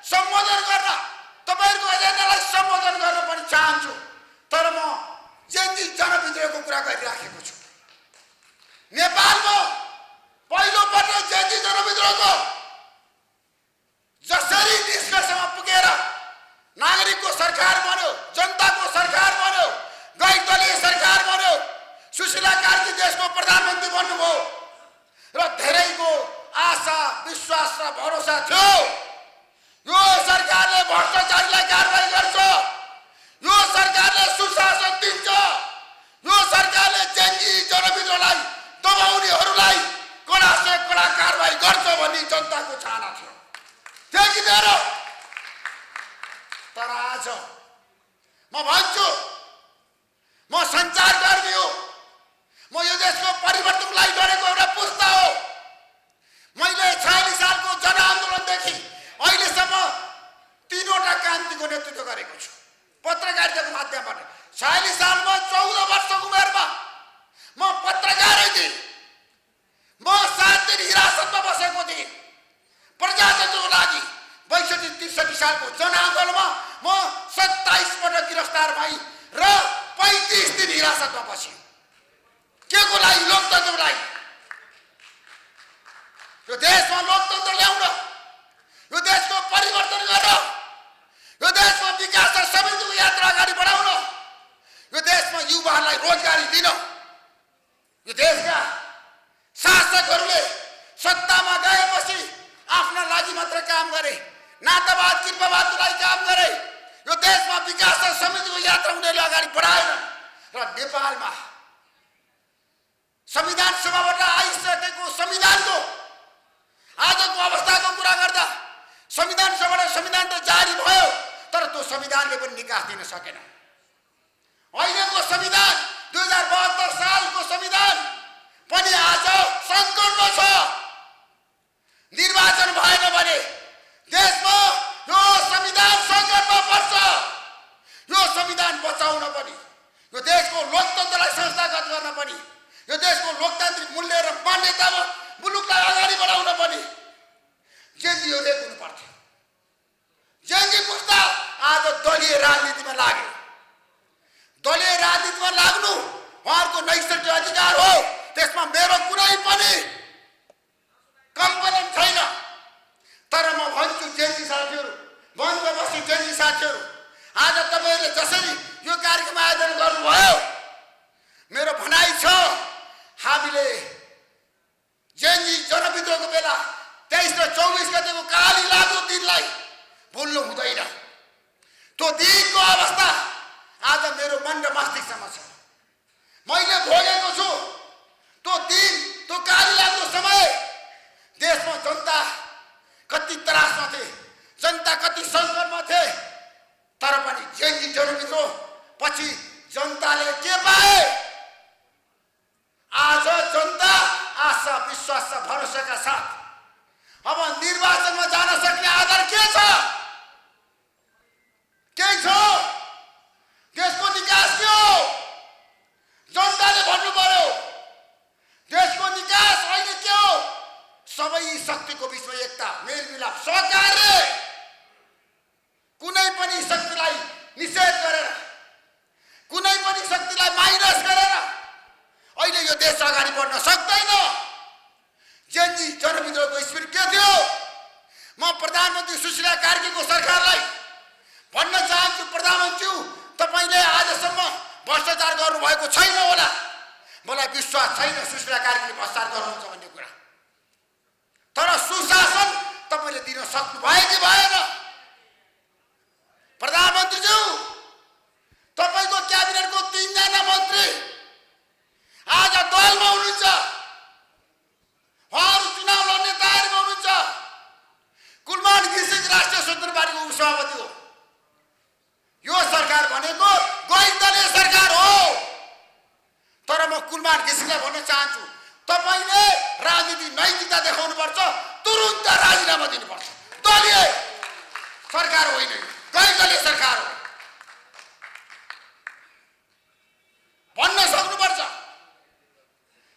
सम्बोधन गर्न, तपाईहरुको एजेन्डालाई सम्बोधन गर्न पनि चाहन्छु। तर म जेनजी जनविद्रोहको कुरा गरिराखेको छु। नेपालमा पहिलो पटक जेनजी जनविद्रोहको जसरी निष्कर्षमा पुगेर नागरिकको सरकार बन्यो, जनताको सरकार बन्यो, गैर दलीय सरकार बन्यो, सुशीला कार्की देशको प्रधानमन्त्री बन्नुभयो र धेरैको आशा विश्वास र भरोसा थियो यो सरकारले भ्रष्टाचारीलाई कारबाही गर्छ, यो सरकारले सुशासन दिन्छ, यो सरकारले जेनजी जनविद्रोहलाई दबाउनेहरूलाई कडा से कडा कारबाही गर्छ भन्ने जनताको चाहना थियो। त्यतिखेर तर आज म भन्छु, म सञ्चारकर्मी हो, म यो देशको परिवर्तनलाई गरेको एउटा पुस्ता हो। मैले 46 सालको जनआन्दोलनदेखि अहिलेसम्म 3वटा क्रान्तिको नेतृत्व गरेको छु पत्रकारिताको माध्यमबाट। 46 सालमा 14 वर्षको उमेरमा म पत्रकारै थिएँ। म 7 दिन हिरासतमा बसेको थिएँ प्रजातन्त्रको लागि। 62-63 सालको जनआन्दोलनमा म 27 पटक गिरफ्तार भएँ र 35 दिन हिरासतमा बसेँ। के को लागि? लोकतन्त्रको लागि। यो देशमा लोकतन्त्र ल्याउन, यो देशको परिवर्तन गर्न, यो देशमा विकास र समृद्धिको यात्रा अगाडि बढाउन, यो देशमा युवाहरूलाई रोजगारी दिन। यो देशका शासकहरूले सत्तामा गएपछि आफ्ना लागि मात्र काम गरे, नातावाद कृपावादको लागि काम गरे। यो देशमा विकास र समृद्धिको यात्रा उनीहरूले अगाडि बढाएन र नेपालमा संविधान सभाबाट आइसकेको संविधानको आजको अवस्थाको कुरा गर्दा संविधान सभाबाट संविधान त जारी भयो तर त्यो संविधानले पनि निकास दिन सकेन। अहिलेको संविधान 2072 सालको संविधान पनि आज सङ्कटमा छ। निर्वाचन भएन भने देशमा यो संविधान सङ्कटमा पर्छ। यो संविधान बचाउन पनि, यो देशको लोकतन्त्रलाई संस्थागत गर्न पनि, यो देशको लोकतान्त्रिक मूल्य र मान्यतामा मुलुकलाई अगाडि बढाउन पनि जेनजीहरूले हुनुपर्थ्यो। जेनजी पुस्ता आज दलीय राजनीतिमा लागे। दलीय राजनीतिमा लाग्नु उहाँहरूको नैसर्गिक अधिकार हो, त्यसमा मेरो कुनै पनि कम्प्लेन छैन। तर म भन्छु जेनजी साथीहरू, मञ्चमा बस्ने जेनजी साथीहरू, आज तपाईँहरूले जसरी यो कार्यक्रम आयोजन गर्नुभयो, मेरो भनाइ छ हामीले जेनजी जनविद्रोहको बेला 23 र 24 गतेको काली लागु दिनलाई भुल्नु हुँदैन। त्यो दिनको अवस्था आज मेरो मन र मस्तिष्कमा छ। मैले भोगेको छु त्यो दिन, त्यो काली लागु समय। देशमा जनता कति त्रासमा थिए, जनता कति सङ्कटमा थिए, तर पनि जेनजी जनविद्रोह पछि जनताले के पाए? आज जनता आशा विश्वास र भरोसाका साथ अब निर्वाचनमा जान सक्ने आधार के छ? केही छ? देशको निकास के हो? जनताले भन्नु पर्यो। देशको निकास अहिले के हो? सबै शक्तिको बीचमा एकता, मेलमिलाप, सहकार्य। कुनै पनि शक्तिलाई निषेध गरेर, कुनै पनि शक्तिलाई माइनस गरेर अहिले यो देश अगाडि बढ्न सक्दैन। जेनजी जनविद्रोहको स्पिरिट के थियो? म प्रधानमन्त्री सुशीला कार्कीको सरकारलाई भन्न चाहन्छु, प्रधानमन्त्री तपाईँले आजसम्म भ्रष्टाचार गर्नुभएको छैन होला। मलाई विश्वास छैन सुशीला कार्कीले भ्रष्टाचार गर्नुहुन्छ भन्ने कुरा। तर सुशासन तपाईँले दिन सक्नुभयो कि भएन? प्रधानमन्त्रीज्यू, तपाईँको क्याबिनेटको 3 जना मन्त्री आज दलमा हुनुहुन्छ, उहाँहरू चुनाव लड्ने तयारीमा हुनुहुन्छ। कुलमान घिसिङ राष्ट्रिय स्वतन्त्र पार्टीको उपसभापति हो। यो सरकार भनेको गैर दलीय सरकार हो। तर म कुलमान घिसिङलाई भन्न चाहन्छु, तपाईँले राजनीति नैतिकता देखाउनुपर्छ, तुरुन्त राजीनामा दिनुपर्छ। दलीय सरकार होइन, गैर दलीय सरकार हो भन्न सक्नुपर्छ।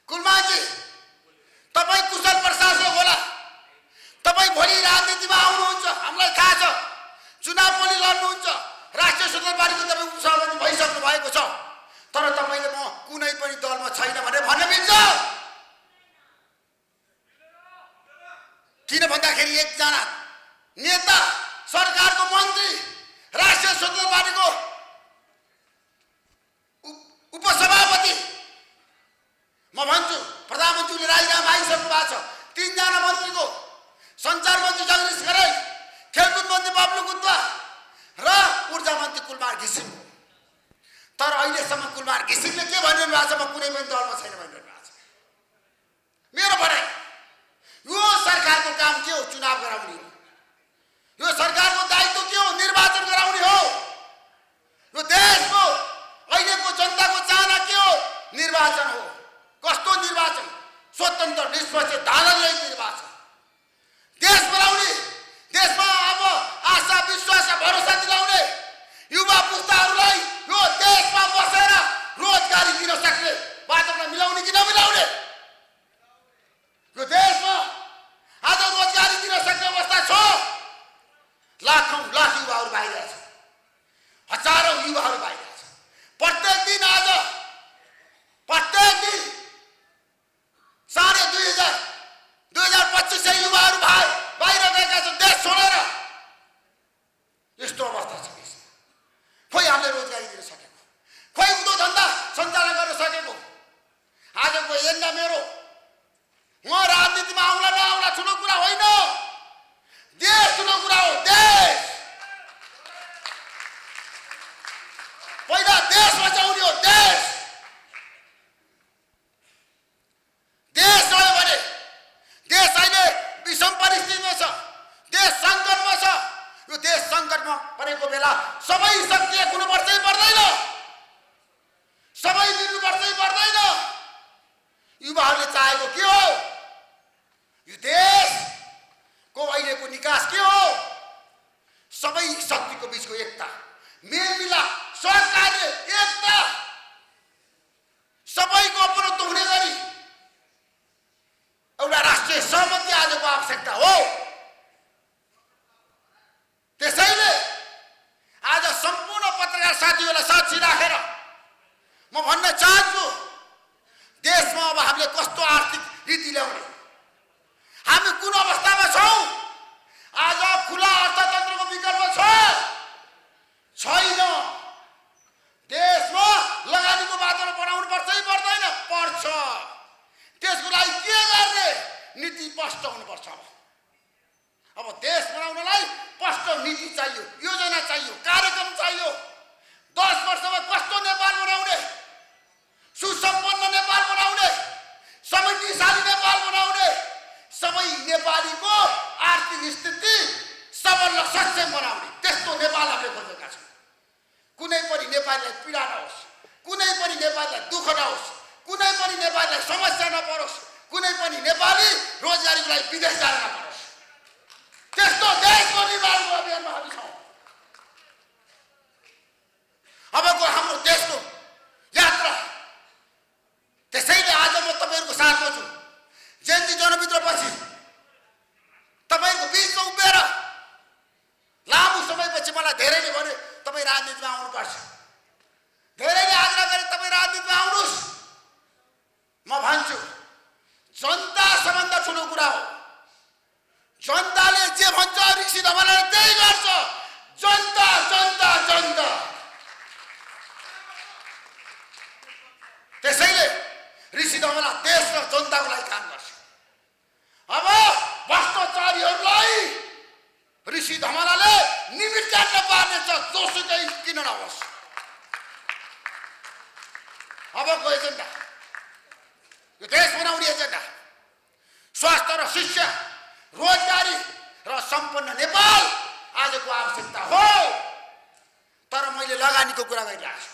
कुलमानजी, तपाईँ कुशल प्रशासक होला, तपाईँ भोलि राजनीतिमा आउनुहुन्छ, हामीलाई थाहा छ। पनि लड्नुहुन्छ। राष्ट्रिय स्वतन्त्र पार्टीको तपाईँ उपसभापति भइसक्नु भएको छ, तर तपाईँले म कुनै पनि दलमा छैन भने भन्न मिल्छ? किन भन्दाखेरि एकजना नेता, सरकारको मन्त्री, राष्ट्रिय स्वतन्त्र पार्टीको उपसभापति, म भन्छु प्रधानमन्त्रीले राजीनामा आइसक्नु भएको छ। 3 जना मन्त्रीको सञ्चार मन्त्री जगदीश खरेल, खेलकुद मन्त्री बब्लु गुद्दा र ऊर्जा मन्त्री कुलमान घिसिङ। तर अहिलेसम्म कुलमान घिसिङले के भनिरहनु भएको छ? म कुनै पनि दलमा छैन भनिरहनु भएको छ। मेरो भनाइ यो सरकारको काम के हो? चुनाव गराउने हो। यो सरकारको दायित्व के हो? निर्वाचन गराउने हो। यो देशको अहिलेको जनताको चाहना के हो? निर्वाचन हो। कस्तो निर्वाचन? स्वतन्त्र, निष्पक्ष, धाररहित निर्वाचन। देश बनाउने, देशमा अब आशा, विश्वास, भरोसा दिलाउने युवा पुस्ताहरूलाई यो देशमा बसेर रोजगारी दिन सक्ने वातावरण मिलाउने कि नमिलाउने? यो देशमा आज रोजगारी दिन सक्ने अवस्था छ? लाखौं लाख युवाहरू बाहिर छ, हजारौं युवाहरू बाहिर छ। प्रत्येक दिन 2,500 युवाहरू बाहिर गएका छन् देश छोडेर। यस्तो अवस्था छ देशमा। खोइ हामीले रोजगारी दिन सकेको, खोइ उद्योग धन्दा सञ्चालन गर्न सकेको। आजको एजेन्डा मेरो म राजनीतिमा आउला नआउला ठुलो कुरा होइन, देश ठुलो कुरा हो। देश पहिला देश बचाउने हो। देश रह्यो भने देश अहिले विषम परिस्थितिमा छ, देश सङ्कटमा छ। यो देश सङ्कटमा परेको बेला सबै शक्ति एक हुनुपर्छ पर्दैन? सबै मिल्नुपर्छ पर्दैन? युवाहरूले चाहेको के हो? यो देशको अहिलेको निकास के हो? सबै शक्तिको बीचको एकता, मेलमिलाप, सहकार्य, एकता, सबैको अपनत्व हुने गरी एउटा राष्ट्रिय सहमति आजको आवश्यकता हो। त्यसैले आज सम्पूर्ण पत्रकार साथीहरूलाई साक्षी राखेर म भन्न चाहन्छु, देशमा अब हामीले कस्तो आर्थिक नीति ल्याउने, हामी कुन अवस्थामा छौँ? आज खुला अर्थतन्त्रको विकल्प छैन। देशमा लगानीको वातावरण बनाउनु पर्छ पर्दैन? पर्छ। त्यसको लागि के गर्ने? नीति स्पष्ट हुनुपर्छ। अब देश बनाउनलाई स्पष्ट नीति चाहियो, योजना चाहियो, कार्यक्रम चाहियो। 10 वर्षमा कस्तो नेपाल बनाउने, सुसम्पन्न नेपाल बनाउने, समृद्धिशाली नेपाल बनाउने, सबै नेपालीको आर्थिक स्थिति सबल र सक्षम बनाउने, त्यस्तो नेपाल हामीले खोजेका छौँ। कुनै पनि नेपालीलाई पीडा नहोस्, कुनै पनि नेपालीलाई दुःख नहोस्, कुनै पनि नेपालीलाई समस्या नपरोस्, कुनै पनि नेपाली रोजगारीको लागि विदेश जान नपरोस्। त्यस्तो देशको निर्माणको अभियानमा हामी छौँ। अबको हाम्रो देशको यात्रा। त्यसैले आज म तपाईँहरूको साथमा छु। जयन्ती जनविद्रोहपछि तपाईँहरूको बिचमा उभिएर लामो समयपछि मलाई धेरैले भने तपाईँ राजनीतिमा आउनुपर्छ, धेरैले आग्रह गरे तपाईँ राजनीतिमा आउनुहोस्। म भन्छु जनता सबभन्दा ठुलो कुरा हो। जनताले जे भन्छ ऋषि धवलले त्यही गर्छ। जनता जनता जनता। त्यसैले ऋषि धवल देश र जनताको लागि काम गर्छ। अब भ्रष्टाचारीहरूलाई ऋषि धवलले निमित्त पार्नेछ, जोसुकै किन नहोस्। अबको एजेन्डा यो देश बनाउने एजेन्डा, स्वास्थ्य र शिक्षा, रोजगारी र सम्पन्न नेपाल आजको आवश्यकता हो। तर मैले लगानीको कुरा गरिरहेको छु।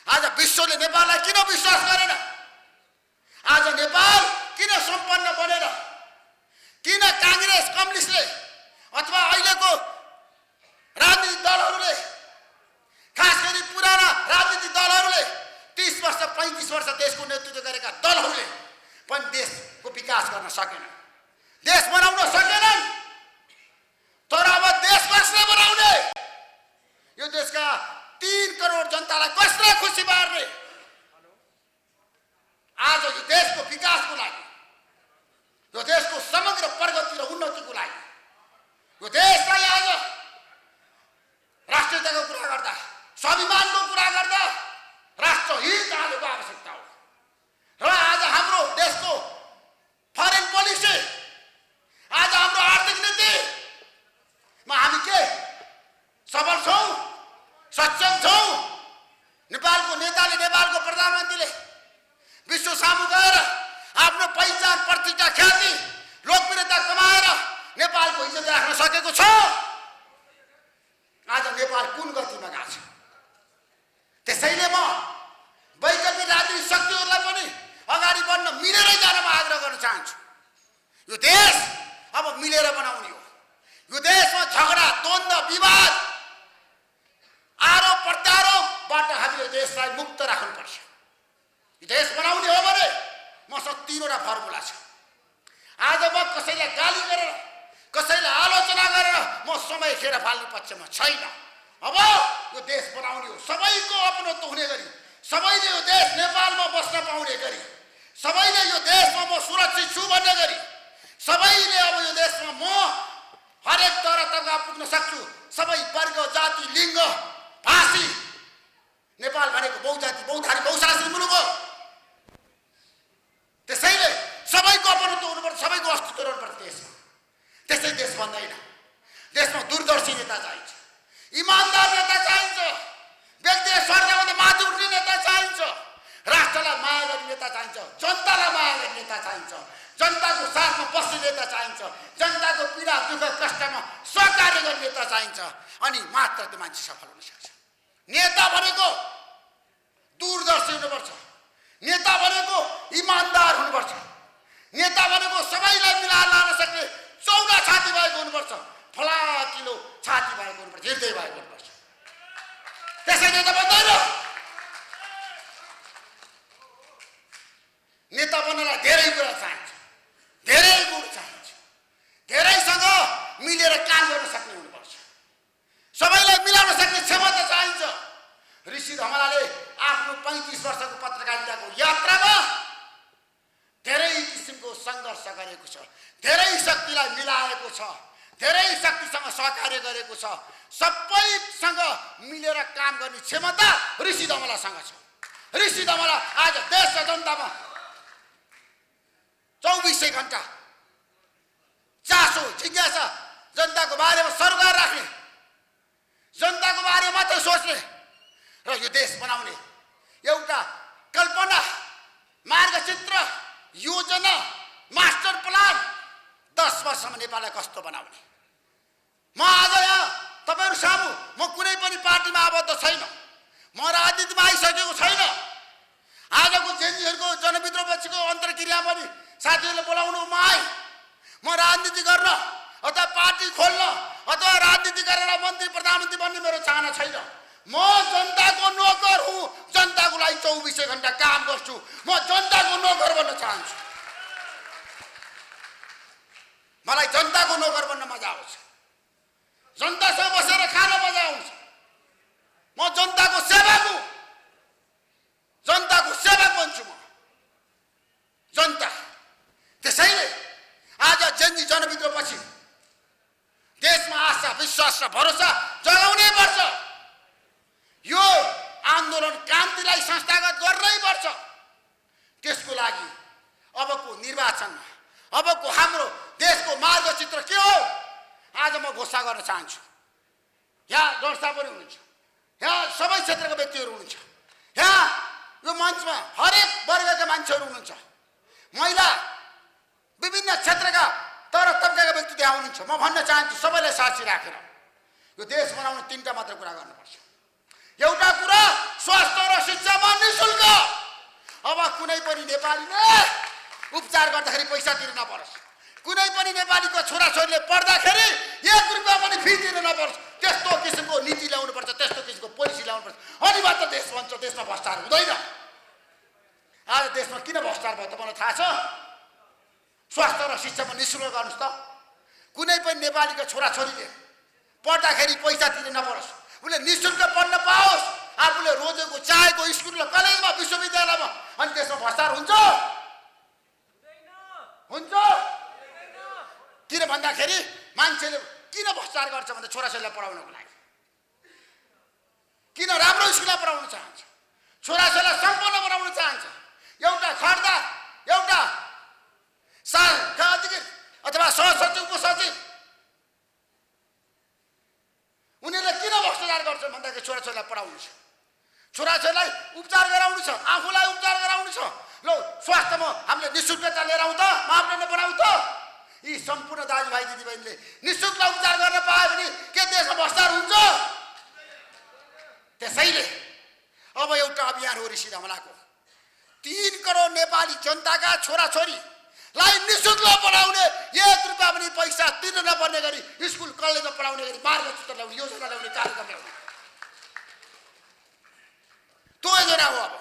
आज विश्वले नेपाललाई किन विश्वास गरेन? आज नेपाल किन सम्पन्न बनेन? किन कांग्रेस, कम्युनिस्टले अथवा अहिलेको राजनीतिक दलहरूले, खास गरी पुराना राजनीतिक दलहरूले 30 वर्ष 35 वर्ष देशको नेतृत्व गरेका दलहरूले पनि देशको विकास गर्न सकेन, देश बनाउन सकेनन्। तर अब देश कसले बनाउने? जनतालाई कसले खुसी पार्ने? आज यो देशको विकासको लागि, यो देशको समग्र प्रगति र उन्नतिको लागि, यो देशलाई आज राष्ट्रियताको कुरा गर्दा, स्वाभिमानको कुरा गर्दा राष्ट्रहित आजको आवश्यकता हो। र आज हाम्रो देशको फरेन पोलिसी, आज हाम्रो आर्थिक नीतिमा हामी के सबल छौँ, सक्षम छौँ? नेपालको नेताले, नेपालको प्रधानमन्त्रीले विश्व सामु गएर आफ्नो पहिचान, प्रतिष्ठा, ख्याति, लोकप्रियता कमाएर नेपालको इज्जत राख्न सकेको छ। आज नेपाल कुन गतिमा गएको छ? त्यसैले म वैकल्पिक राजनीतिक शक्तिहरूलाई पनि अगाडि बढ्न, मिलेरै जानमा आग्रह गर्न चाहन्छु। यो देश अब मिलेर बनाउने हो। यो देशमा झगडा, द्वन्द्व, विवाद, आरोप प्रत्यारोपबाट हामीले देशलाई मुक्त राख्नुपर्छ। यो देश बनाउने हो भने मसँग 3वटा फर्मुला छ। आज म कसैलाई गाली गरेर, कसैलाई आलोचना गरेर म समय खेर फाल्ने पक्षमा छैन। अब यो देश बनाउने हो, सबैको अपनत्व हुने गरी, सबैले यो देश नेपालमा बस्न पाउने गरी, सबैले यो देशमा म सुरक्षित छु भन्ने गरी, सबैले अब यो देशमा म हरेक तहमा पुग्न सक्छु। सबै वर्ग, जाति, लिङ्ग, भाषी, नेपाल भनेको बहुजाति, बहुधारी, बहुशासी मुलुक हो। त्यसैले सबैको अपनत्व हुनुपर्छ, सबैको अस्तित्व रहनुपर्छ देशमा। त्यसै देश बन्दैन। देशमा दूरदर्शी नेता चाहिन्छ, इमान्दार नेता चाहिन्छ, व्यक्तिगत स्वार्थभन्दा माथि उठ्ने नेता चाहिन्छ, राष्ट्रलाई माया गर्ने नेता चाहिन्छ, जनतालाई माया गर्ने नेता चाहिन्छ, जनताको साथमा बस्ने नेता चाहिन्छ, जनताको पीडा, दुःख, कष्टमा सहकार्य गर्ने नेता चाहिन्छ। अनि मात्र त्यो मान्छे सफल हुन सक्छ। नेता भनेको दूरदर्शी हुनुपर्छ, नेता भनेको इमान्दार हुनुपर्छ, नेता भनेको सबैलाई मिलाएर लान सक्ने चौडा छाती भएको हुनुपर्छ, फलाकिलो छाती भएको हुनुपर्छ, हृदय भएको हुनुपर्छ। त्यसै नेता बन्दैन। नेता बन्नलाई धेरै कुरा चाहिन्छ, धेरै गुण चाहिन्छ, धेरैसँग मिलेर काम गर्न सक्ने हुनुपर्छ, सबैलाई मिलाउन सक्ने क्षमता चाहिन्छ। ऋषि धमलाले आफ्नो 35 वर्षको पत्रकारिताको यात्रामा धेरै किसिमको सङ्घर्ष गरेको छ, धेरै शक्तिलाई मिलाएको छ, धेरै शक्तिसँग सहकार्य गरेको छ। सबैसँग मिलेर काम गर्ने क्षमता ऋषि धमलासँग छ। ऋषि धमला आज देश र जनतामा 24 घण्टा चासो, जिज्ञासा, जनताको बारेमा सरोकार राख्ने, जनताको बारेमा मात्रै सोच्ने र यो देश बनाउने एउटा कल्पना, मार्गचित्र, योजना, मास्टर प्लान 10 वर्षमा नेपाललाई कस्तो बनाउने। म आज यहाँ तपाईँहरू सामु म कुनै पनि पार्टीमा आबद्ध छैन, म राजनीतिमा आइसकेको छैन। आजको जेनजीहरूको जनविद्रोहपछिको अन्तर्क्रिया पनि साथीहरूले बोलाउनु म आएँ। म राजनीति गर्न अथवा पार्टी खोल्न अथवा राजनीति गरेर मन्त्री प्रधानमन्त्री बन्ने मेरो चाहना छैन। म जनताको नोकर हुँ, जनताको लागि 24 घण्टा काम गर्छु। म जनताको नोकर बन्न चाहन्छु। मलाई जनताको नोकर बन्न मजा आउँछ, जनतासँग बसेर खान मजा आउँछ। म जनताको सेवक हुँ, जनताको सेवक बन्छु म, जनता। त्यसैले आज जेनजी जनविद्रोहपछि देशमा आशा, विश्वास र भरोसा जगाउनै पर्छ। यो आन्दोलन क्रान्तिलाई संस्थागत गर्नै पर्छ। त्यसको लागि अबको निर्वाचनमा अबको हाम्रो देशको मार्गचित्र के हो आज म घोषणा गर्न चाहन्छु। यहाँ दर्शक पनि हुनुहुन्छ, यहाँ सबै क्षेत्रका व्यक्तिहरू हुनुहुन्छ, यहाँ यो मञ्चमा हरेक वर्गका मान्छेहरू हुनुहुन्छ, महिला, विभिन्न क्षेत्रका तर तबकाका व्यक्ति त्यहाँ हुनुहुन्छ। म भन्न चाहन्छु सबैलाई साक्षी राखेर यो देश बनाउन 3टा मात्र कुरा गर्नुपर्छ। एउटा कुरा स्वास्थ्य र शिक्षामा निःशुल्क। अब कुनै पनि नेपालीले उपचार गर्दाखेरि पैसा तिर्न नपरोस्, कुनै पनि नेपालीको छोराछोरीले पढ्दाखेरि 1 रुपियाँ पनि फी तिर्न नपरोस्। त्यस्तो किसिमको नीति ल्याउनुपर्छ, त्यस्तो किसिमको पोलिसी ल्याउनुपर्छ। अनि मात्र देश बन्छ, देशमा भ्रष्टाचार हुँदैन। आज देशमा किन भ्रष्टाचार भयो तपाईँलाई थाहा छ? स्वास्थ्य र शिक्षामा निःशुल्क गर्नुहोस् त। कुनै पनि नेपालीको छोराछोरीले पढ्दाखेरि पैसा तिर्न नपरोस्, उसले निःशुल्क पढ्न पाओस्। आफूले रोजेको चाहेको स्कुल र कलेजमा विश्वविद्यालयमा अनि त्यसमा भ्रष्टाचार हुन्छ हुन्छ किन भन्दाखेरि मान्छेले किन भ्रष्टाचार गर्छ भन्दा छोराछोरीलाई पढाउनको लागि किन राम्रो स्कुलमा पढाउन चाहन्छ छोराछोरीलाई सम्पन्न बनाउन चाहन्छ एउटा खर्दा एउटा अधिकृत अथवा सहसचिव उपसचिव उनीहरूले किन भ्रष्टाचार गर्छन् भन्दाखेरि छोराछोरीलाई पढाउनु छ छोराछोरीलाई उपचार गराउनु छ आफूलाई उपचार गराउनु छ ल स्वास्थ्यमा हामीले निःशुल्कता लिएर आउँ त मापदण्ड बनाउँ त यी सम्पूर्ण दाजुभाइ दिदीबहिनीले निःशुल्क उपचार गर्न पायो भने के देशमा भ्रष्टाचार हुन्छ त्यसैले अब एउटा अभियान हो ऋषि धमलाको 3 करोड नेपाली जनताका छोराछोरीलाई निःशुल्क पढाउने 1 रुपियाँ पनि पैसा तिर्न नपर्ने गरी स्कुल कलेजमा पढाउने गरी मार्गसूत्र ल्याउने योजना ल्याउने कार्यक्रम ल्याउने त्यो योजना हो अब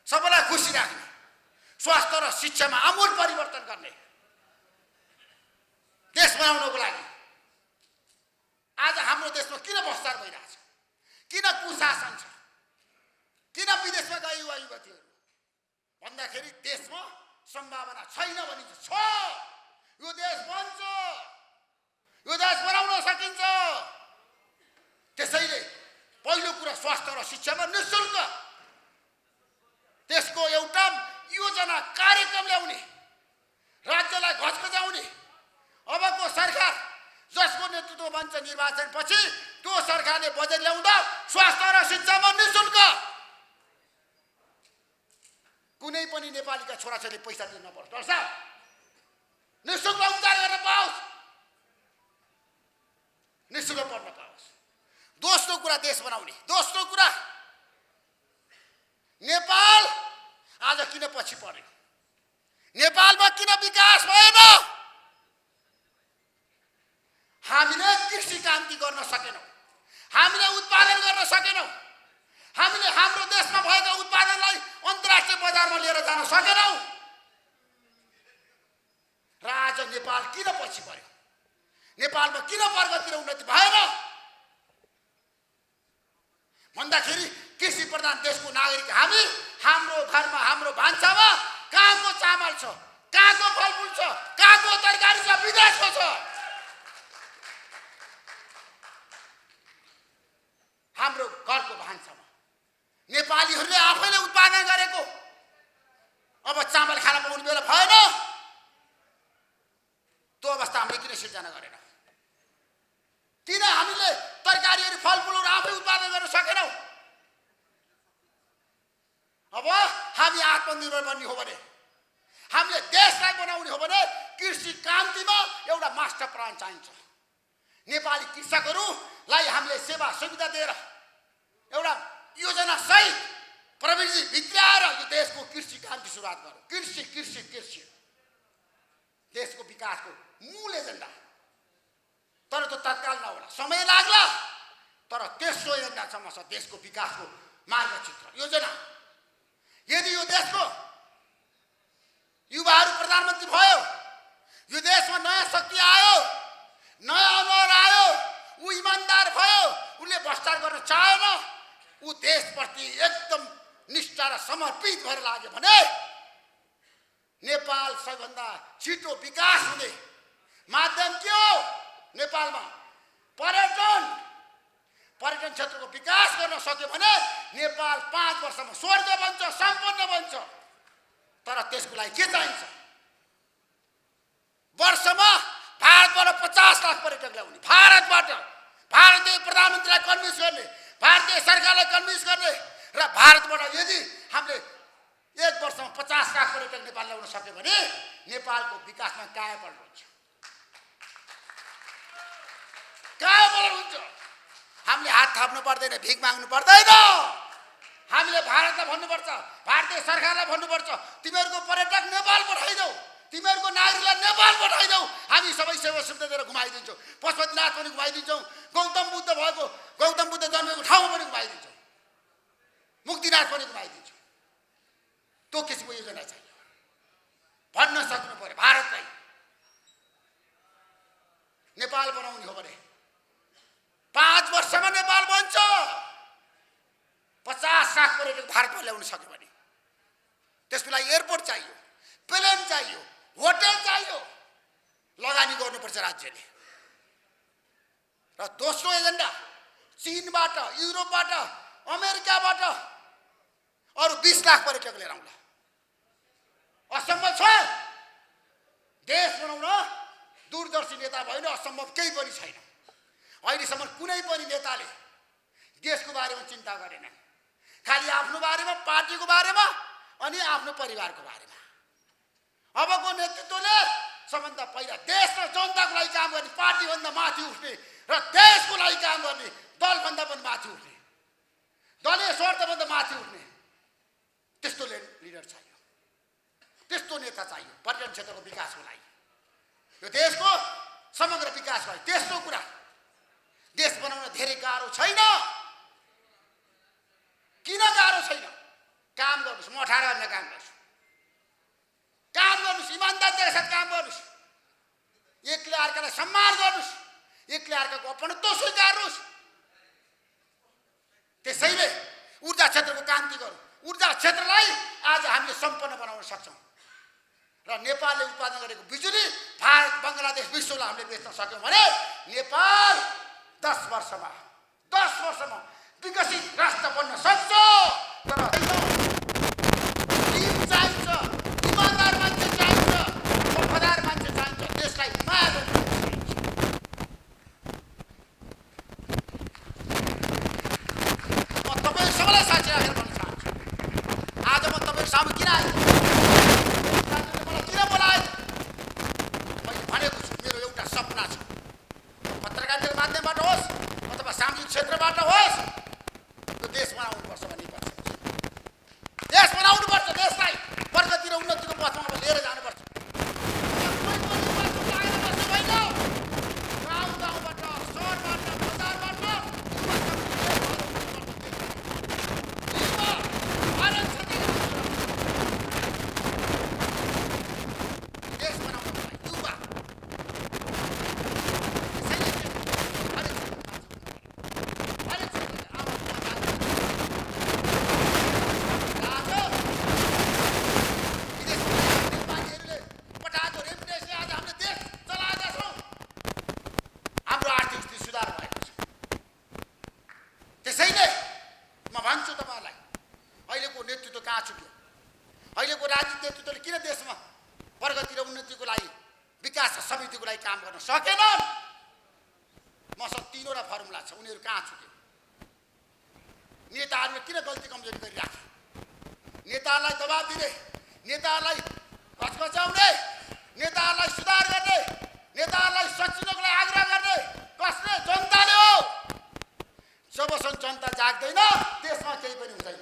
सबैलाई खुसी राख्ने स्वास्थ्य र शिक्षामा आमूल परिवर्तन गर्ने देश बनाउनको लागि आज हाम्रो देशमा किन भ्रष्टाचार भइरहेछ किन कुशासन छ किन विदेशमा गए युवा युवतीहरू भन्दाखेरि देशमा सम्भावना छैन भनिन्छ छ यो देश बन्छ यो देश बनाउन सकिन्छ त्यसैले पहिलो कुरा स्वास्थ्य र शिक्षामा निःशुल्क त्यसको एउटा योजना कार्यक्रम ल्याउने राज्यलाई घचघचाउने अबको सरकार जसको नेतृत्व बन्छ निर्वाचनपछि त्यो सरकारले बजेट ल्याउँदा स्वास्थ्य र शिक्षामा निःशुल्क कुनै पनि नेपालीका छोराछोरीले पैसा दिनु नपर्छ निःशुल्क उपचार गर्न पाओस् निःशुल्क पढ्न पाओस् दोस्रो कुरा देश बनाउने दोस्रो कुरा नेपाल आज किन पछि पर्यो नेपालमा किन विकास भएन हामीले कृषि क्रान्ति गर्न सकेनौँ हामीले उत्पादन गर्न सकेनौँ हामीले हाम्रो देशमा भएका उत्पादनलाई अन्तर्राष्ट्रिय बजारमा लिएर जान सकेनौँ र आज नेपाल किन पछि पर्यो नेपालमा किन प्रगति र उन्नति भएन भन्दाखेरि कृषि प्रधान देशको नागरिक हामी हाम्रो घरमा हाम्रो भान्सामा कहाँको चामल छ कहाँको फलफुल छ कहाँको तरकारी छ विदेशको छ हाम्रो घरको भान्सामा नेपालीहरूले आफैले उत्पादन गरेको अब चामल खान पाउने बेला भएन त्यो अवस्था हामीले किन सिर्जना गरेन किन हामीले तरकारीहरू फलफुलहरू आफै उत्पादन गर्न सकेनौँ अब हामी आत्मनिर्भर बन्ने हो भने हामीले देशलाई बनाउने हो भने कृषि क्रान्तिमा एउटा मास्टर प्लान चाहिन्छ नेपाली कृषकहरूलाई हामीले सेवा सुविधा दिएर एउटा योजना सहित प्रविधि भित्राएर यो देशको कृषि क्रान्ति सुरुवात गरौँ कृषि कृषि कृषि देशको विकासको मूल एजेन्डा तर त्यो तत्काल नहोला समय लाग्ला तर तेस्रो एजेन्डासम्म छ देशको विकासको मार्गचित्र योजना यदि यो देशको युवाहरू प्रधानमन्त्री भयो यो देशमा नयाँ शक्ति आयो नयाँ अनुहार आयो ऊ इमान्दार भयो उसले भ्रष्टाचार गर्न चाहेन ऊ देशप्रति एकदम निष्ठा र समर्पित भएर लाग्यो भने नेपाल सबैभन्दा छिटो विकास हुने माध्यम के हो नेपालमा पर्यटन क्षेत्रको विकास गर्न सक्यो भने नेपाल 5 वर्षमा स्वर्ग बन्छ सम्पन्न बन्छ तर त्यसको लागि के चाहिन्छ वर्षमा भारतबाट 50 लाख पर्यटक ल्याउने भारतबाट भारतीय प्रधानमन्त्रीलाई कन्भिन्स गर्ने भारतीय सरकारलाई कन्भिन्स गर्ने र भारतबाट यदि हामीले 1 वर्षमा 50 लाख पर्यटक नेपाल ल्याउन सक्यो भने नेपालको विकासमा कायापलट हुन्छ कायापलट हुन्छ हामीले हात थाप्नु पर्दैन भिख माग्नु पर्दैन हामीले भारतलाई भन्नुपर्छ भारतीय सरकारलाई भन्नुपर्छ तिमीहरूको पर्यटक नेपाल पठाइदेऊ तिमीहरूको नागरिकलाई नेपाल पठाइदेऊ हामी सबै सेवा सुविधा दिएर घुमाइदिन्छौँ पशुपतिनाथ पनि घुमाइदिन्छौँ गौतम बुद्ध जन्मेको ठाउँमा पनि घुमाइदिन्छौँ मुक्तिनाथ पनि घुमाइदिन्छौँ त्यो किसिमको योजना चाहियो भन्न सक्नु पर्यो भारतलाई नेपाल बनाउने हो भने 5 वर्षमा नेपाल बन्छ 50 लाख पर्यटक भारतमा ल्याउन सक्यो भने त्यसको लागि एयरपोर्ट चाहियो, प्लेन चाहियो, होटल चाहियो, लगानी गर्नुपर्छ राज्यले। र दोस्रो एजेन्डा चीनबाट, युरोपबाट, अमेरिकाबाट अरु 20 लाख पर्यटक लिएर आउँला। असम्भव छ? देश बनाउन दूरदर्शी नेता भएन, असम्भव केही पनि छैन। अहिलेसम्म कुनै पनि नेताले देशको बारेमा चिन्ता गरेन, खालि आफ्नो बारेमा, पार्टीको बारेमा अनि आफ्नो परिवारको बारेमा। अबको नेतृत्वले सबभन्दा पहिला देश र जनताको लागि काम गर्ने, पार्टीभन्दा माथि उठ्ने र देशको लागि काम गर्ने, दलभन्दा पनि माथि उठ्ने, दलीय स्वार्थभन्दा माथि उठ्ने त्यस्तो लिडर चाहियो, त्यस्तो नेता चाहियो पर्यटन क्षेत्रको विकासको लागि, यो देशको समग्र विकासको लागि। तेस्रो कुरा, देश बनाउन धेरै गाह्रो छैन। किन गाह्रो छैन? काम गर्नुस्। म 18 घण्टा काम गर्छु। काम गर्नुस्, इमान्दारीका साथ काम गर्नुस्, एकले अर्कालाई सम्मान गर्नुस्, एकले अर्काको अपनत्व स्वीकार्नुस्। त्यसैले ऊर्जा क्षेत्रको कान्ति गरौँ। ऊर्जा क्षेत्रलाई आज हामीले सम्पन्न बनाउन सक्छौँ र नेपालले उत्पादन गरेको बिजुली भारत, बङ्गलादेश, विश्वलाई हामीले बेच्न सक्यौँ भने नेपाल 10 वर्षमा विकसित राष्ट्र बन्न सक्छ। तर टिम चाहिन्छ, इमान्दार मान्छे चाहिन्छ, वफादार मान्छे चाहिन्छ, देशलाई माया गर्ने मान्छे चाहिन्छ। म तपाईँ सबैलाई साक्षी राखेर भन्न चाहन्छु, आज म तपाईँको सामु किन आएँ? मलाई किन बोलाएँ? मैले भनेको छु, मेरो एउटा सपना छ। पत्रकारिताको माध्यमबाट होस् अथवा सामाजिक क्षेत्रबाट होस्, यो देश बनाउनुपर्छ भन्ने पर्छ। देश बनाउनुपर्छ, देशलाई प्रगति र उन्नतिको पथमा लिएर जानुपर्छ। गाउँ गाउँबाट, सहरबाट, बजारबाट देश बनाउनको लागि युवा अहिलेको राजनीतिक नेतृत्वले किन देशमा प्रगति र उन्नतिको लागि, विकास र समृद्धिको लागि काम गर्न सकेनन्? मसँग 3वटा फर्मुला छ, उनीहरू कहाँ छुट्यो? नेताहरूले किन गल्ती कमजोरी गरिराखे? नेताहरूलाई दबाब दिने, नेताहरूलाई घचघचाउने, नेताहरूलाई सुधार गर्ने, नेताहरूलाई सचिनको लागि आग्रह गर्ने कसले? जनताले हो। जबसम्म जनता जाग्दैन देशमा केही पनि हुँदैन।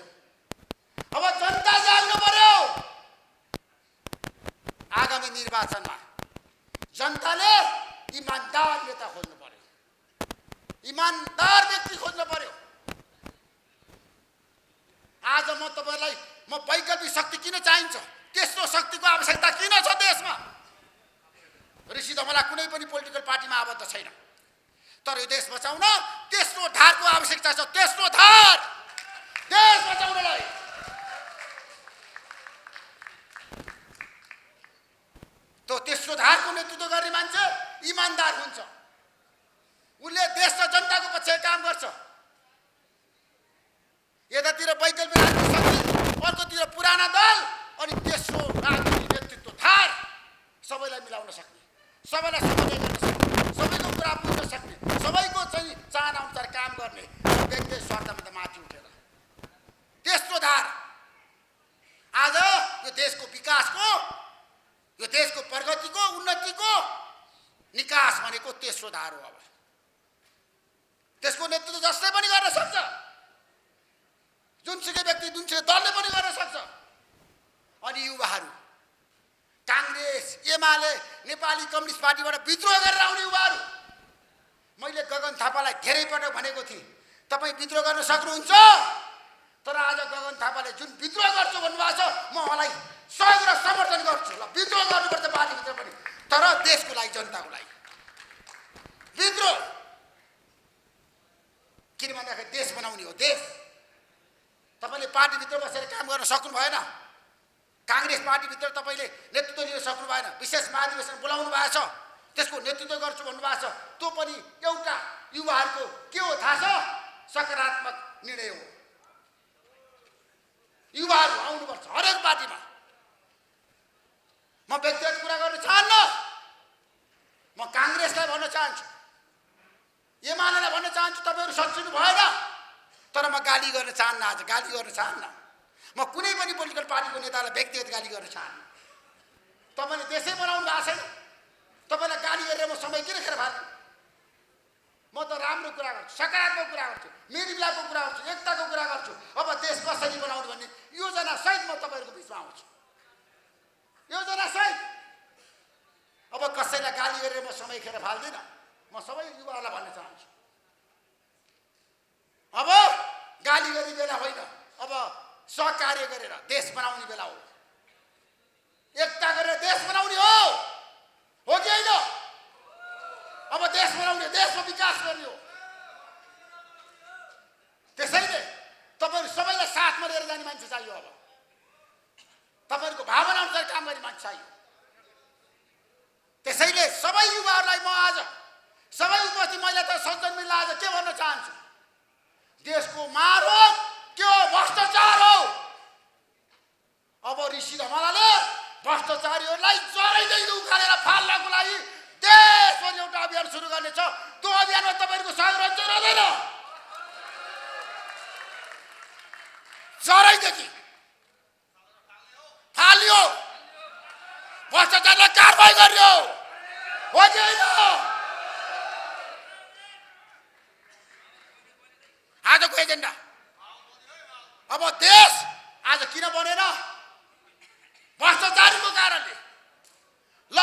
अब जनता जाग्नु पर्यो। आगामी निर्वाचनमा जनताले इमान्दार नेता खोज्नु पर्यो, इमान्दार व्यक्ति खोज्नु पर्यो। आज म तपाईलाई वैकल्पिक शक्ति किन चाहिन्छ, त्यस्तो शक्तिको आवश्यकता किन छ देशमा? ऋषि धमला कुनै पनि पोलिटिकल पार्टीमा आबद्ध छैन, तर यो देश बचाउन तेस्रो धारको आवश्यकता छ। तेस्रो धार देश बचाउनलाई तो तेस्रो धारको नेतृत्व गर्ने मान्छे इमान्दार हुन्छ, उनले देश र जनताको पक्षमा काम गर्छ। यतातिर वैकल्पिक राजनीतिक शक्ति, अर्कोतिर पुराना दल, अनि तेस्रो राजनीतिक नेतृत्व धार सबैलाई मिलाउन सक्ने, सबैलाई समन्वय गर्न सक्ने, सबैको कुरा बुझ्न सक्ने, सबैको चाहिँ चाहना अनुसार काम गर्ने, व्यक्तिगत स्वार्थभन्दा माथि उठेर तेस्रो धार। आज यो देशको विकासको, यो देशको प्रगतिको, उन्नतिको निकास भनेको तेस्रो धार हो। अब त्यसको नेतृत्व जसले पनि गर्न सक्छ, जुनसुकै व्यक्ति, जुनसुकै दलले पनि गर्न सक्छ। अनि युवाहरू, कांग्रेस, एमाले, नेपाली कम्युनिस्ट पार्टीबाट विद्रोह गरेर आउने युवाहरू, मैले गगन थापालाई धेरै पटक भनेको थिएँ, तपाईँ विद्रोह गर्न सक्नुहुन्छ। तर आज गगन थापाले जुन विद्रोह गर्छु भन्नुभएको छ, म उहाँलाई सहयोग र समर्थन गर्छु। ल, विद्रोह गर्नुपर्छ पार्टीभित्र पनि, तर देशको लागि, जनताको लागि विद्रोह। किन भन्दाखेरि देश बनाउने हो। देश तपाईले पार्टीभित्र बसेर काम गर्न सक्नु भएन। कांग्रेस पार्टीभित्र तपाईले नेतृत्व लिन सक्नु भएन। विशेष महाधिवेशन बोलाउनु भएको छ, त्यसको नेतृत्व गर्छु भन्नु भएको छ। त्यो पनि एउटा युवाहरूको के हो थाहा छ? सकारात्मक निर्णय हो। युवाहरू आउनुपर्छ हरेक पार्टीमा। म व्यक्तिगत कुरा गर्न चाहन्न, म कांग्रेसलाई भन्न चाहन्छु, एमालेलाई भन्न चाहन्छु, तपाईहरु सच्चिनु भएन। तर म गाली गर्न चाहन्न, आज गाली गर्न चाहन्न। म कुनै पनि पोलिटिकल पार्टीको नेतालाई व्यक्तिगत गाली गर्न चाहन्न। तपाईले देशै बनाउनु भएको छैन, तपाईलाई गाली गरेर म समय किन खेर फाल्छु? म त राम्रो कुरा गर्छु, सकारात्मक कुरा गर्छु, मेलमिलापको कुरा गर्छु, एकताको कुरा गर्छु। अब देश कसरी बनाउनु भन्ने योजना सहित म तपाईहरुको बीचमा आउँछु, योजना सहित। अब कसैलाई गाली गरेर म समय खेर फाल्दिन। म सबै युवाहरूलाई भन्न चाहन्छु, अब गाली गर्ने बेला होइन, अब सहकार्य गरेर देश बनाउने बेला हो। एकता गरेर देश बनाउने हो कि होइन? अब देश बनाउने, देशको विकास गर्ने हो। त्यसैले तपाईहरु सबैलाई साथमा लिएर जाने मान्छे चाहियो। अब तपाईहरुको भावना अनुसार काम गर्ने मान्छे चाहियो। त्यसैले सबै युवाहरूलाई म आज सबै उपस्थित महिला तथा सज्जन मिललाई आज के भन्न चाहन्छु? देशको मार हो के हो? भ्रष्टाचार हो। अब ऋषि धमलाले भ्रष्टाचारीहरूलाई जरैदेखि उखालेर फाल्नको लागि देशभरि एउटा अभियान सुरु गर्नेछ। त्यो अभियानमा तपाईहरुको सहयोग रहन्छ रहँदैन? जरैदेखि फाल्यो, भ्रष्टाचारलाई कारबाही गर्यो हो कि होइन? आजको एजेन्डा। अब देश आज किन बनेन? भ्रष्टाचारीको कारणले। ल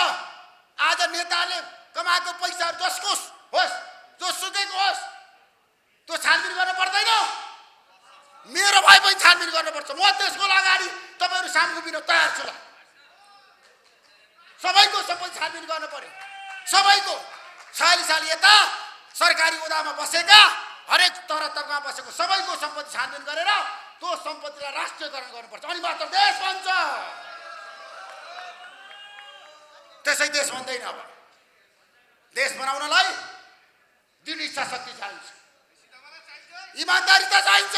आज नेताले कमाएको पैसाहरू जसको होस्, जोसुकैको होस्, त्यो छानबिन गर्न पर्दैन? मेरो भाइ पनि छानबिन गर्नुपर्छ। म त्यसको अगाडि तपाईहरु सामु उभिन तयार छु। ल सबैको सम्पत्ति छानबिन गर्न पर्यो। सबैको 46 साल यता सरकारी ओदामा बसेका हरेक तहमा बसेको सबैको सम्पत्ति छानबिन गरेर त्यो सम्पत्तिलाई राष्ट्रियकरण गर्नुपर्छ। अनि मात्र देश बन्छ। त्यसै देश बन्दैन। अब देश बनाउनलाई दृढ इच्छा शक्ति चाहिन्छ, इमानदारीता चाहिन्छ।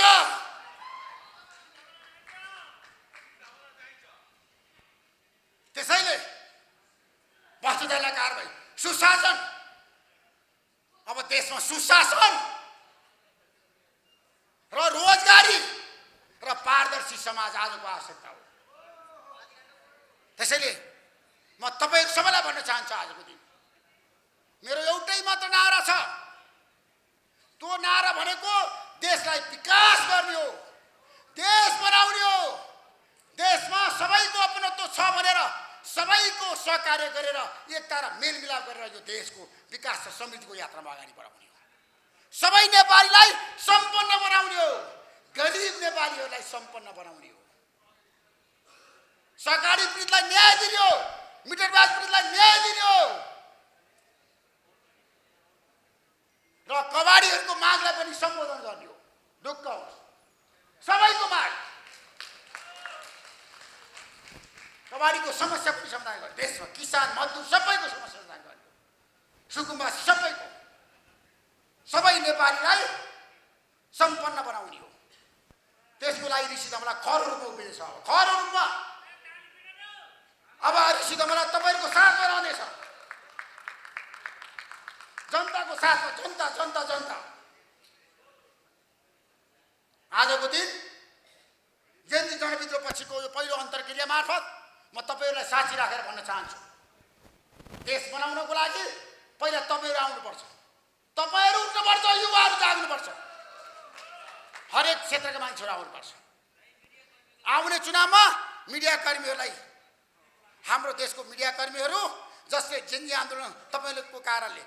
त्यसैले भ्रष्टाचारलाई कारबाही, सुशासन। अब देशमा सुशासन र रोजगारी र पारदर्शी समाज आजको आवश्यकता हो। त्यसैले म तपाईहरु सबैलाई भन्न चाहन्छु, आजको दिन मेरो एउटै मात्र नारा छ। त्यो नारा भनेको देशलाई विकास गर्ने हो, देश बनाउने हो। देशमा सबैको अपनत्व छ भनेर सबैको सहकार्य गरेर एकता र मेलमिलाप गरेर यो देशको विकास र समृद्धिको यात्रामा अगाडि बढाउने हो। सबै नेपालीलाई सम्पन्न बनाउने हो, गरिब नेपालीहरूलाई सम्पन्न बनाउने हो। सरकारी पीडितलाई न्याय दिने हो, मिटरबाज पीडितलाई न्याय दिने हो र कबाडीहरूको मागलाई पनि सम्बोधन गर्ने हो। ढुक्क होस् सबैको माग, कबाडीको समस्या पनि समाधान गर्ने, देशमा किसान मजदुर सबैको समस्या समाधान गर्ने, सुकुम्बासी सबैको, सबै नेपालीलाई सम्पन्न बनाउने हो। त्यसको लागि ऋषि धमला खरौँमा उभिनेछ। खरौँमा अब ऋषि धमला तपाईहरुको साथमा रहनेछ, जनताको साथमा। जनता जनता जनता। आजको दिन जयन्ती जनविद्रोह पछिको यो पहिलो अन्तर्क्रिया मार्फत म तपाईहरुलाई साक्षी राखेर भन्न चाहन्छु, देश बनाउनको लागि पहिला तपाईहरु आउनुपर्छ, तपाईहरु उठ्नुपर्छ, युवाहरू जाग्नुपर्छ, हरेक क्षेत्रका मान्छेहरू आउनुपर्छ। आउने चुनावमा मिडियाकर्मीहरूलाई, हाम्रो देशको मिडियाकर्मीहरू जसले जेन्जी आन्दोलन तपाईँहरूको कारणले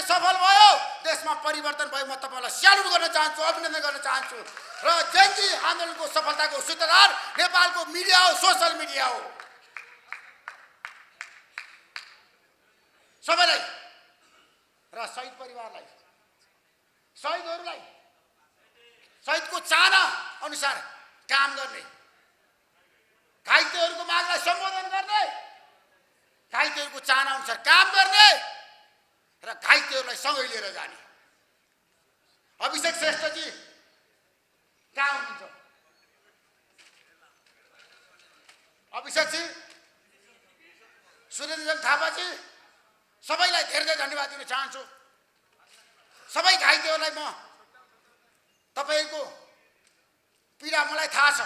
सफल भयो, देशमा परिवर्तन भयो। म तपाईलाई स्यालुट गर्न चाहन्छु, अभिनन्दन गर्न चाहन्छु। र जेन्जी आन्दोलनको सफलताको सूत्रधार नेपालको मिडिया हो, सोशल मिडिया हो। सबैलाई र शहीद परिवारलाई, शहीदहरूलाई सहितको चाहना अनुसार काम गर्ने, घाइतेहरूको मागलाई सम्बोधन गर्ने, घाइतेहरूको चाहना अनुसार काम गर्ने र घाइतेहरूलाई सँगै लिएर जाने। अभिषेक श्रेष्ठजी कहाँ हुनुहुन्छ? अभिषेकजी, सुरेन्द्रजन थापाजी, सबैलाई धेरै धेरै धन्यवाद दिन चाहन्छु। सबै घाइतेहरूलाई म तपाईँको पीडा मलाई थाहा छ,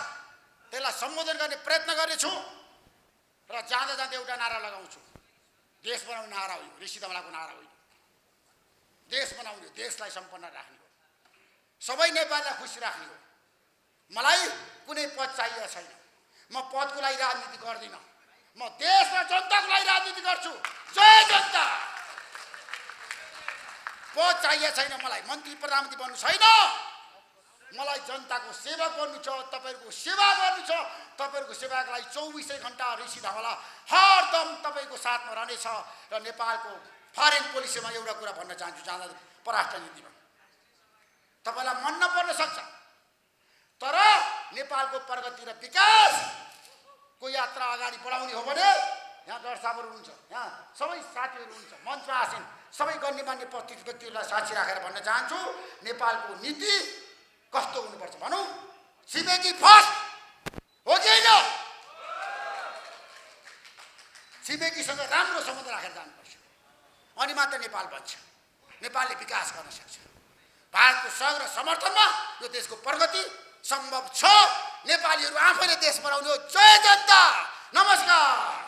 त्यसलाई सम्बोधन गर्ने प्रयत्न गर्नेछु र जाँदा जाँदा एउटा नारा लगाउँछु। देश बनाउने नारा हो, ऋषि धमलाको नारा होइन। देश बनाउने, देशलाई सम्पन्न राख्ने हो, सबै नेपालीलाई खुसी राख्ने हो। मलाई कुनै पद चाहिएको छैन, म पदको लागि राजनीति गर्दिनँ, म देश र जनताको लागि राजनीति गर्छु। जय जनता। पद चाहिएको छैन मलाई, मन्त्री प्रधानमन्त्री बन्नु छैन, मलाई जनताको सेवक बन्नु छ, तपाईँहरूको सेवा गर्नु छ। तपाईँहरूको सेवाको लागि 24 घण्टा ऋषि धमला हरदम तपाईँको साथमा रहनेछ। र नेपालको फरेन पोलिसीमा एउटा कुरा भन्न चाहन्छु, जाँदा परराष्ट्र नीतिमा तपाईँलाई मन नपर्न सक्छ, तर नेपालको प्रगति र विकासको यात्रा अगाडि बढाउने हो भने यहाँ डाक्टर साहबहरू हुनुहुन्छ, यहाँ सबै साथीहरू हुनुहुन्छ, मञ्चमा आसीन सबै गण्यमान्य प्रतिष्ठित व्यक्तिहरूलाई साक्षी राखेर भन्न चाहन्छु, नेपालको नीति कस्तो हुनुपर्छ भनौँ? छिमेकी फर्स्ट हो कि होइन? छिमेकीसँग राम्रो सम्बन्ध राखेर जानुपर्छ, अनि मात्र नेपाल बन्छ, नेपालले विकास गर्न सक्छ। भारतको सहयोग र समर्थनमा यो देशको प्रगति सम्भव छ। नेपालीहरू आफैले देश बनाउने हो। जय जनता। नमस्कार।